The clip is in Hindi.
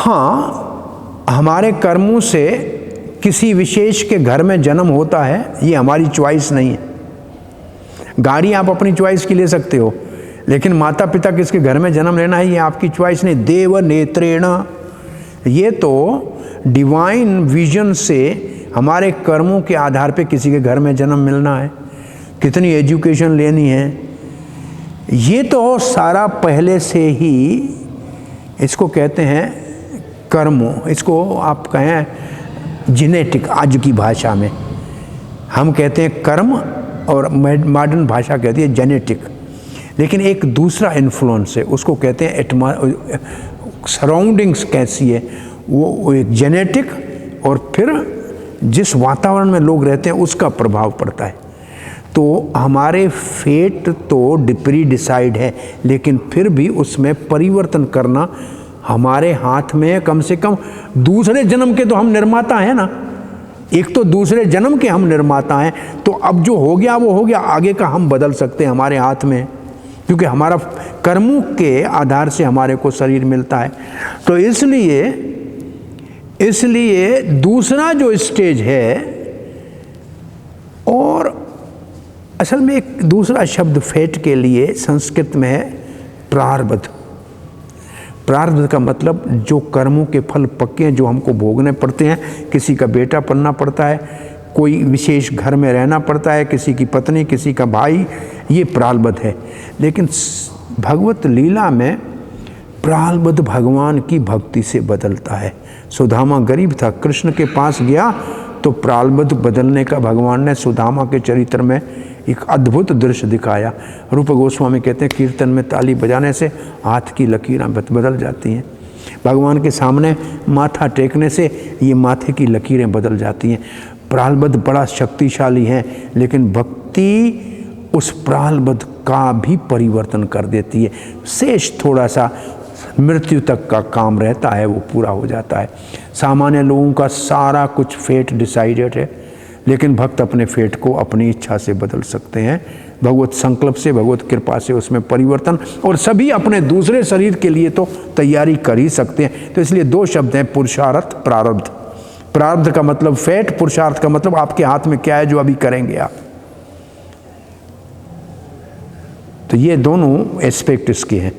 हाँ, हमारे कर्मों से किसी विशेष के घर में जन्म होता है, ये हमारी चॉइस नहीं है। गाड़ी आप अपनी चॉइस की ले सकते हो, लेकिन माता पिता किसके घर में जन्म लेना है ये आपकी चॉइस नहीं। देव नेत्रेण, ये तो डिवाइन विजन से हमारे कर्मों के आधार पे किसी के घर में जन्म मिलना है, कितनी एजुकेशन लेनी है, ये तो सारा पहले से ही, इसको कहते हैं कर्म, इसको आप कहें जेनेटिक, आज की भाषा में हम कहते हैं कर्म और मॉडर्न भाषा कहती है जेनेटिक। लेकिन एक दूसरा इन्फ्लुएंस है, उसको कहते हैं सराउंडिंग्स कैसी है, वो एक जेनेटिक, और फिर जिस वातावरण में लोग रहते हैं उसका प्रभाव पड़ता है। तो हमारे फेट तो प्री डिसाइड है, लेकिन फिर भी उसमें परिवर्तन करना हमारे हाथ में है। कम से कम दूसरे जन्म के तो हम निर्माता हैं ना, एक तो दूसरे जन्म के हम निर्माता हैं। तो अब जो हो गया वो हो गया, आगे का हम बदल सकते हैं, हमारे हाथ में, क्योंकि हमारा कर्मों के आधार से हमारे को शरीर मिलता है। तो इसलिए दूसरा जो स्टेज है, और असल में एक दूसरा शब्द फेट के लिए संस्कृत में है प्रारब्ध। प्रारब्ध का मतलब जो कर्मों के फल पक्के हैं, जो हमको भोगने पड़ते हैं। किसी का बेटा बनना पड़ता है, कोई विशेष घर में रहना पड़ता है, किसी की पत्नी, किसी का भाई, ये प्रारब्ध है। लेकिन भगवत लीला में प्रारब्ध भगवान की भक्ति से बदलता है। सुदामा गरीब था, कृष्ण के पास गया तो प्रारब्ध बदलने का भगवान ने सुदामा के चरित्र में एक अद्भुत दृश्य दिखाया। रूप गोस्वामी कहते हैं कीर्तन में ताली बजाने से हाथ की लकीरें बदल जाती हैं, भगवान के सामने माथा टेकने से ये माथे की लकीरें बदल जाती हैं। प्रारब्ध बड़ा शक्तिशाली है, लेकिन भक्ति उस प्रारब्ध का भी परिवर्तन कर देती है। शेष थोड़ा सा मृत्यु तक का काम रहता है, वो पूरा हो जाता है। सामान्य लोगों का सारा कुछ फेट डिसाइडेड है, लेकिन भक्त अपने फेट को अपनी इच्छा से बदल सकते हैं, भगवत संकल्प से, भगवत कृपा से उसमें परिवर्तन। और सभी अपने दूसरे शरीर के लिए तो तैयारी कर ही सकते हैं। तो इसलिए दो शब्द हैं, पुरुषार्थ, प्रारब्ध। प्रारब्ध का मतलब फेट, पुरुषार्थ का मतलब आपके हाथ में क्या है जो अभी करेंगे आप। तो ये दोनों एस्पेक्ट इसके हैं।